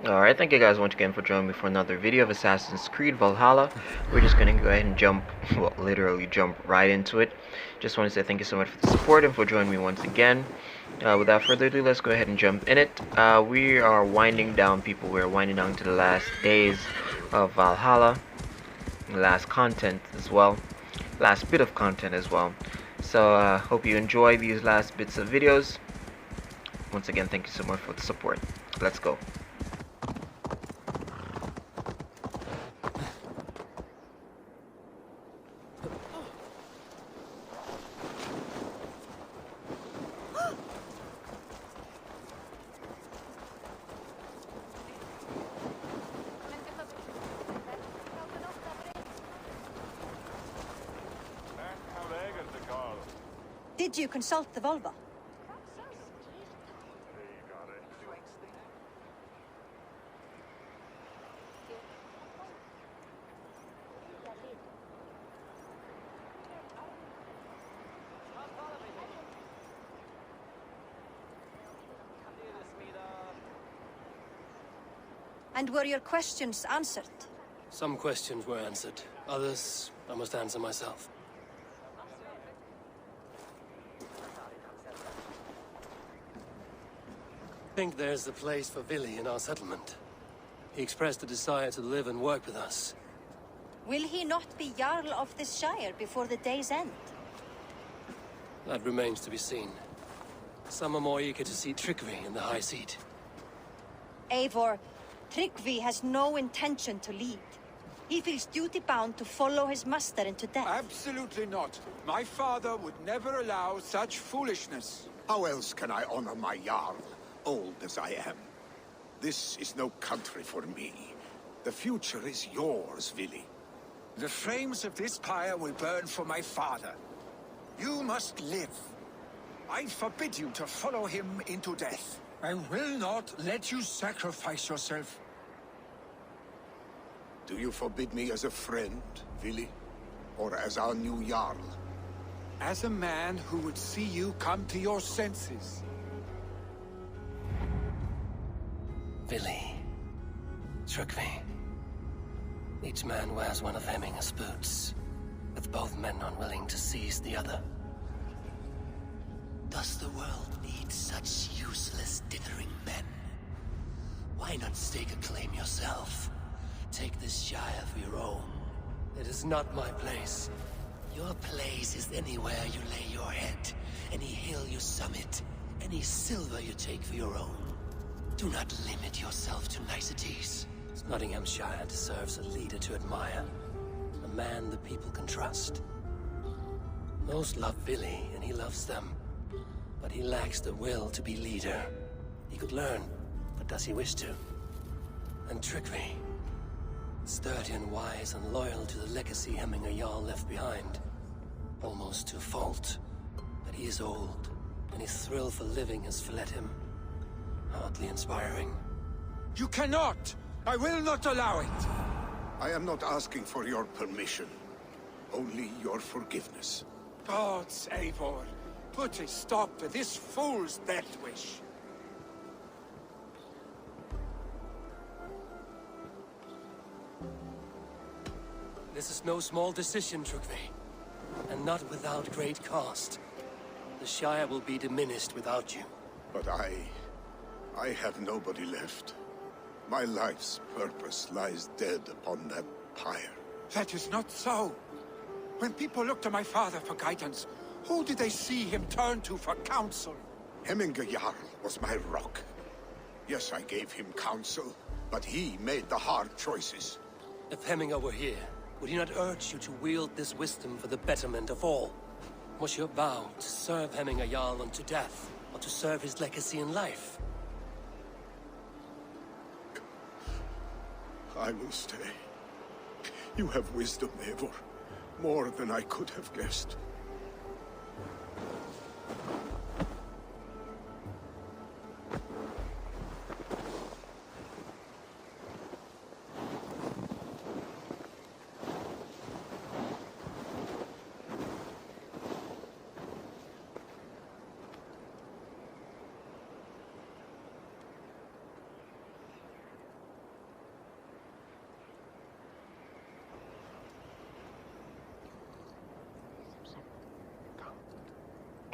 Alright, thank you guys once again for joining me for another video of Assassin's Creed Valhalla. We're just gonna go ahead and jump, well, literally jump right into it. Just want to say thank you so much for the support and for joining me once again. Without further ado, let's go ahead and jump in it. We are winding down, people. We're winding down to the last days of Valhalla. The last content as well. Last bit of content as well. So, hope you enjoy these last bits of videos. Once again, thank you so much for the support. Let's go. Did you consult the Volva? And were your questions answered? Some questions were answered. Others, I must answer myself. I think there's a place for Vili in our settlement. He expressed a desire to live and work with us. Will he not be Jarl of this Shire before the day's end? That remains to be seen. Some are more eager to see trickery in the high seat. Eivor, Tryggvi has no intention to lead. He feels duty-bound to follow his master into death. Absolutely not. My father would never allow such foolishness. How else can I honor my Jarl, old as I am? This is no country for me. The future is yours, Vili. The flames of this pyre will burn for my father. You must live. I forbid you to follow him into death. I will not let you sacrifice yourself. Do you forbid me as a friend, Vili? Or as our new Jarl? As a man who would see you come to your senses. Vili. Tryggvi. Each man wears one of Hemminger's boots, with both men unwilling to seize the other. Does the world need such useless, dithering men? Why not stake a claim yourself? Take this Shire for your own. It is not my place. Your place is anywhere you lay your head, any hill you summit, any silver you take for your own. Do not limit yourself to niceties. Nottinghamshire deserves a leader to admire. A man the people can trust. Most love Vili, and he loves them. But he lacks the will to be leader. He could learn, but does he wish to? And Tryggvi. Sturdy and wise and loyal to the legacy Hemminger Jarl left behind. Almost to a fault. But he is old, and his thrill for living has fled him. Hardly inspiring. You cannot! I will not allow it! I am not asking for your permission. Only your forgiveness. Gods, Eivor, put a stop to this fool's death wish. This is no small decision, Tryggvi. And not without great cost. The Shire will be diminished without you. But I have nobody left. My life's purpose lies dead upon that pyre. That is not so. When people look to my father for guidance, who did they see him turn to for counsel? Hemminger Jarl was my rock. Yes, I gave him counsel, but he made the hard choices. If Hemminger were here, would he not urge you to wield this wisdom for the betterment of all? Was your vow to serve Hemminger Jarl unto death, or to serve his legacy in life? I will stay. You have wisdom, Eivor. More than I could have guessed.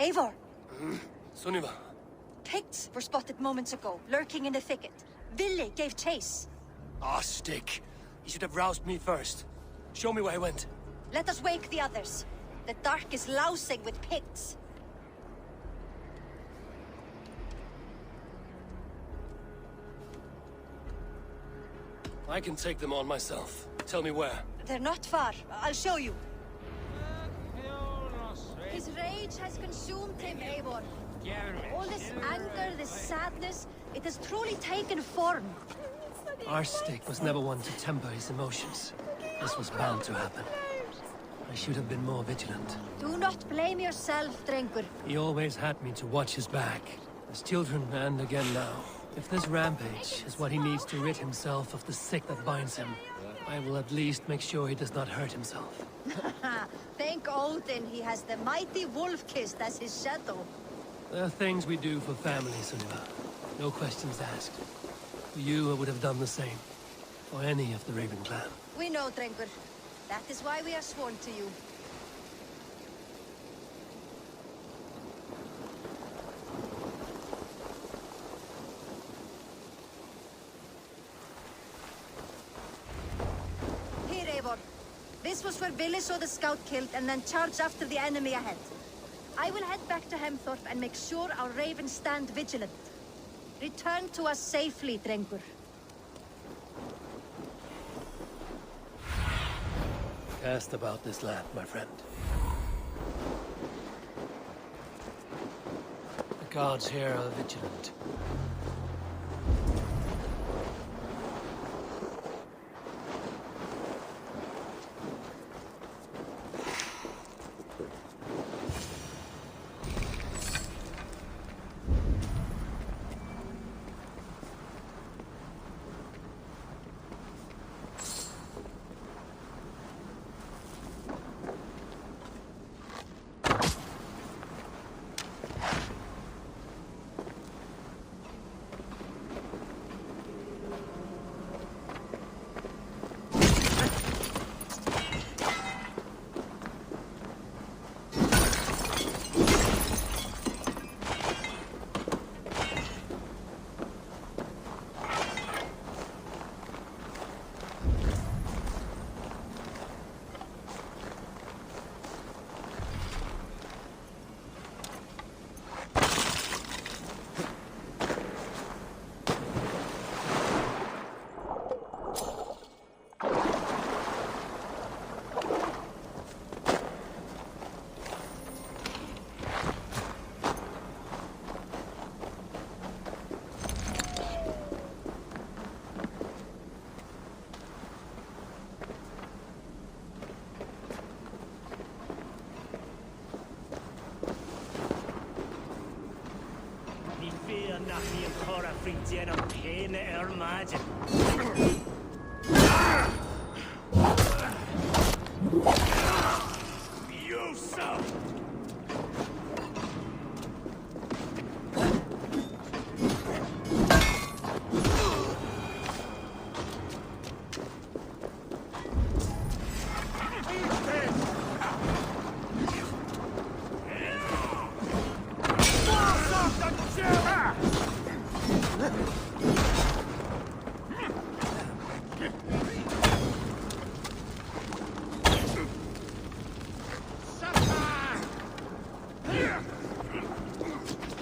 Eivor, Sunniva. Picts were spotted moments ago, lurking in the thicket. Ville gave chase. Ah, stick. He should have roused me first. Show me where he went. Let us wake the others. The dark is lousing with Picts. I can take them on myself. Tell me where. They're not far. I'll show you. His rage has consumed him, Eivor. All this anger, this sadness, it has truly taken form. Our stick was never one to temper his emotions. This was bound to happen. I should have been more vigilant. Do not blame yourself, Drengur. He always had me to watch his back. As children, and again now. If this rampage is what he needs to rid himself of the sick that binds him, I will at least make sure he does not hurt himself. Thank Odin he has the mighty Wolf-Kissed as his shadow. There are things we do for family, Sunniva. No questions asked. For you, I would have done the same. For any of the Raven clan. We know, Drengur. That is why we are sworn to you. Here, Eivor. This was where Ville saw the scout killed and then charged after the enemy ahead. I will head back to Hemthorpe and make sure our ravens stand vigilant. Return to us safely, Drengur. Cast about this land, my friend. The gods here are vigilant.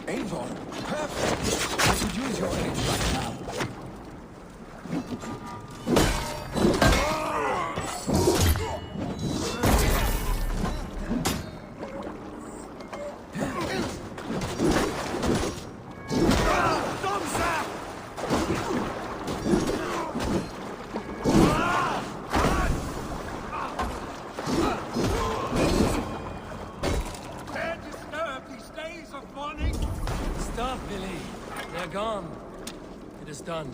Eivor, perfect. I should use your aid right now. Stop, Billy. They're gone. It is done.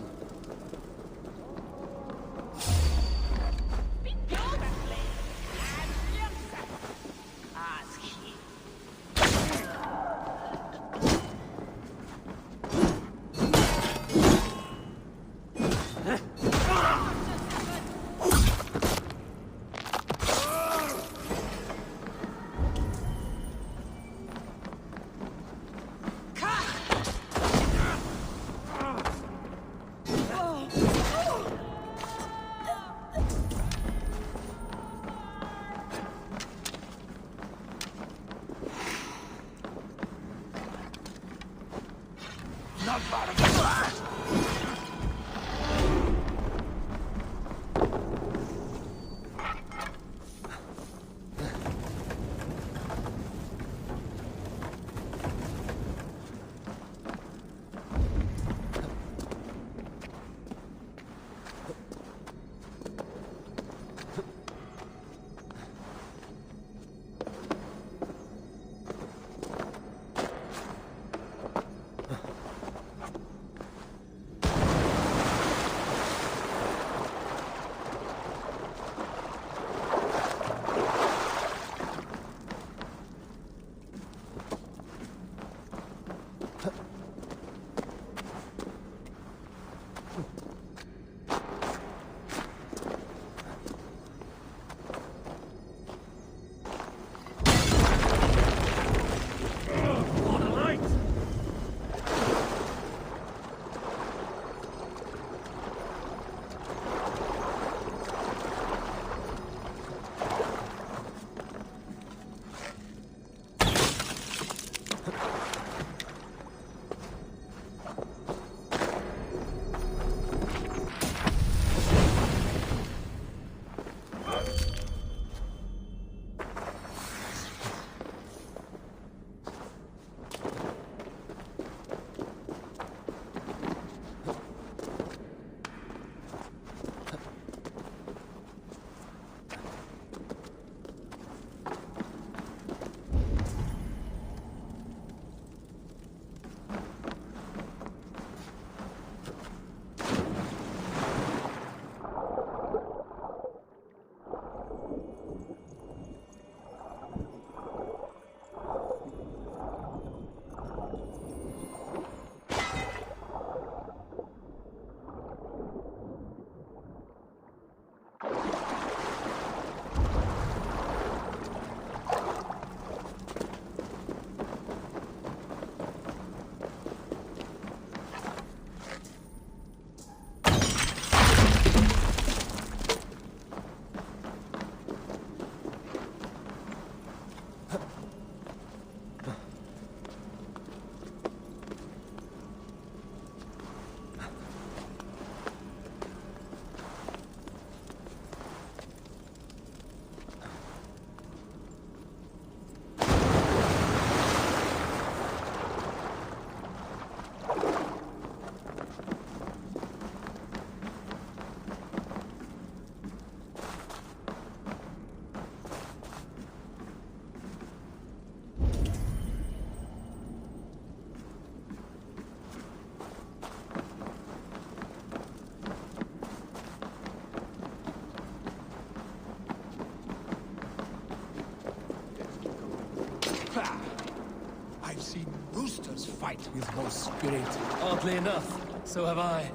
I've seen roosters fight with more spirit. Oddly enough, so have I.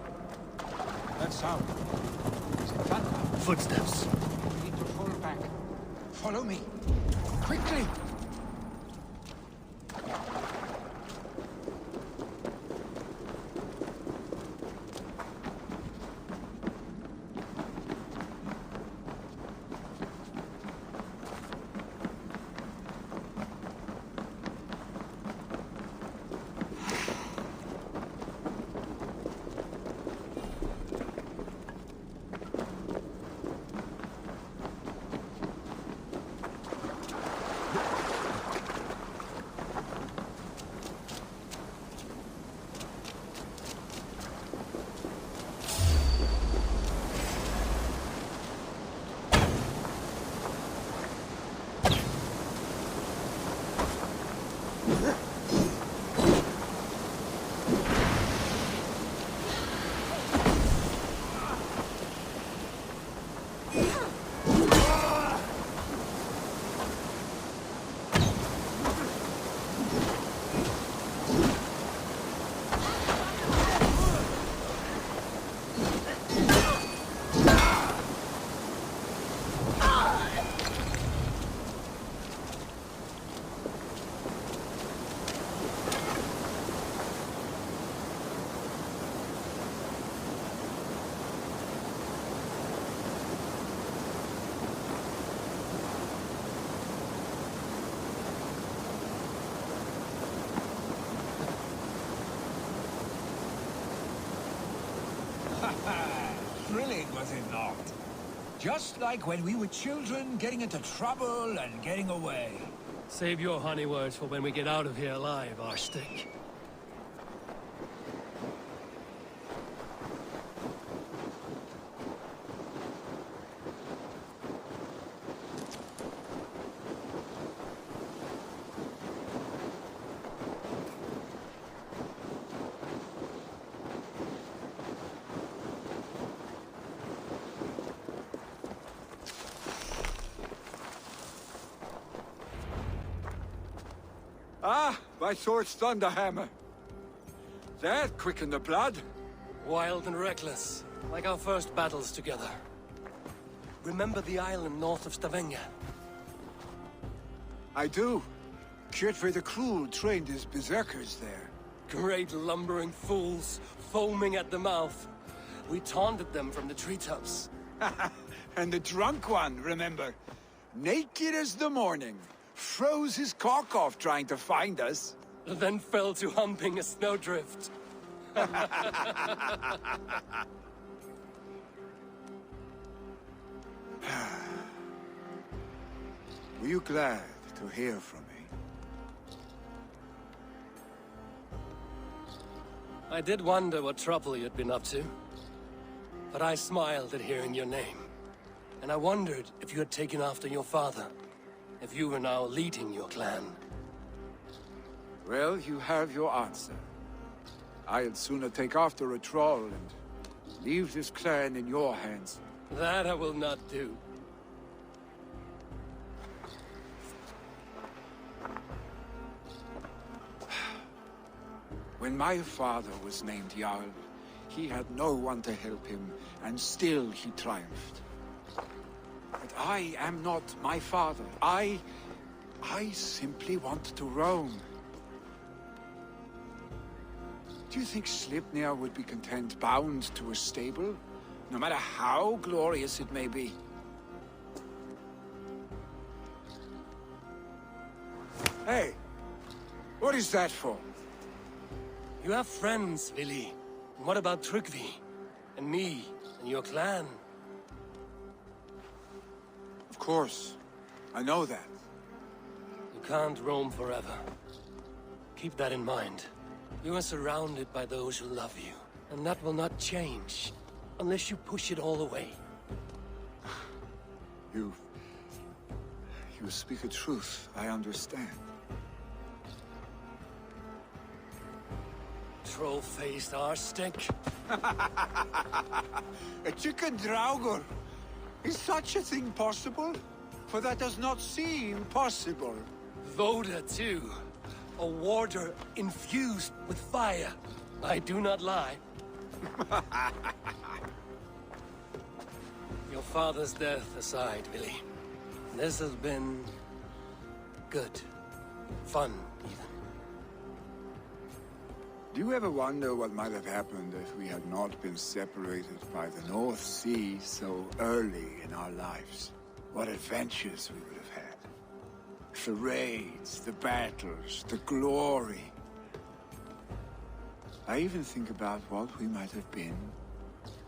That sound. Is it thunder? Footsteps. We need to fall back. Follow me. Quickly! Thrilling, was it not? Just like when we were children, getting into trouble and getting away. Save your honey words for when we get out of here alive, Arstick. Ah, by Thor's thunderhammer. That quickened the blood. Wild and reckless, like our first battles together. Remember the island north of Stavanger? I do. Kjotve the Cruel trained his berserkers there. Great lumbering fools, foaming at the mouth. We taunted them from the treetops. And the drunk one, remember? Naked as the morning. Froze his cock off trying to find us. Then fell to humping a snowdrift. Were you glad to hear from me? I did wonder what trouble you'd been up to. But I smiled at hearing your name. And I wondered if you had taken after your father. If you were now leading your clan. Well, you have your answer. I'd sooner take after a troll and leave this clan in your hands. That I will not do. When my father was named Jarl, he had no one to help him, and still he triumphed. But I am not my father. I simply want to roam. Do you think Sleipnir would be content bound to a stable, no matter how glorious it may be? Hey, what is that for? You have friends, Vili. And what about Tryggvi? And me? And your clan? Of course. I know that. You can't roam forever. Keep that in mind. You are surrounded by those who love you. And that will not change. Unless you push it all away. You speak a truth. I understand. Troll-faced arse-stink. A chicken draugur. Is such a thing possible? For that does not seem possible. Voda, too. A warder infused with fire. I do not lie. Your father's death aside, Vili. This has been... good. Fun, even. Do you ever wonder what might have happened if we had not been separated by the North Sea so early in our lives? What adventures we would have had. The raids, the battles, the glory. I even think about what we might have been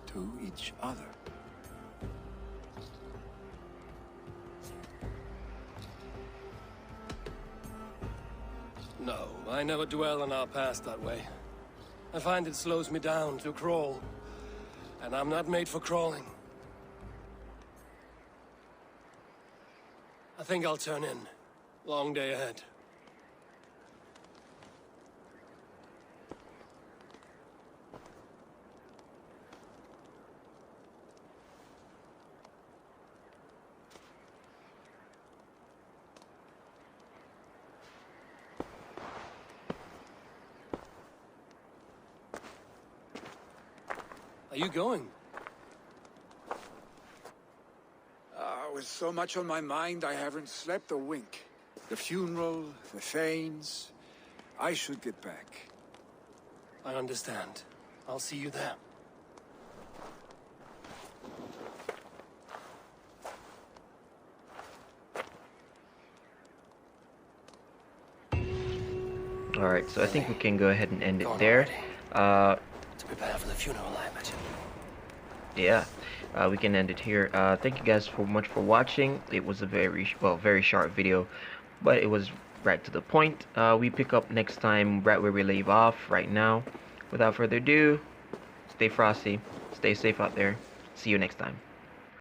to each other. No, I never dwell on our past that way. I find it slows me down to crawl. And I'm not made for crawling. I think I'll turn in. Long day ahead. Are you going? With so much on my mind, I haven't slept a wink. The funeral, the Thanes. I should get back. I understand. I'll see you there. Alright, so I think we can go ahead and end it Gone there. To prepare for the funeral, I imagine. Yeah, we can end it here. Thank you guys so much for watching. It was a very short video, but it was right to the point. We pick up next time right where we leave off right now. Without further ado, stay frosty, stay safe out there. See you next time.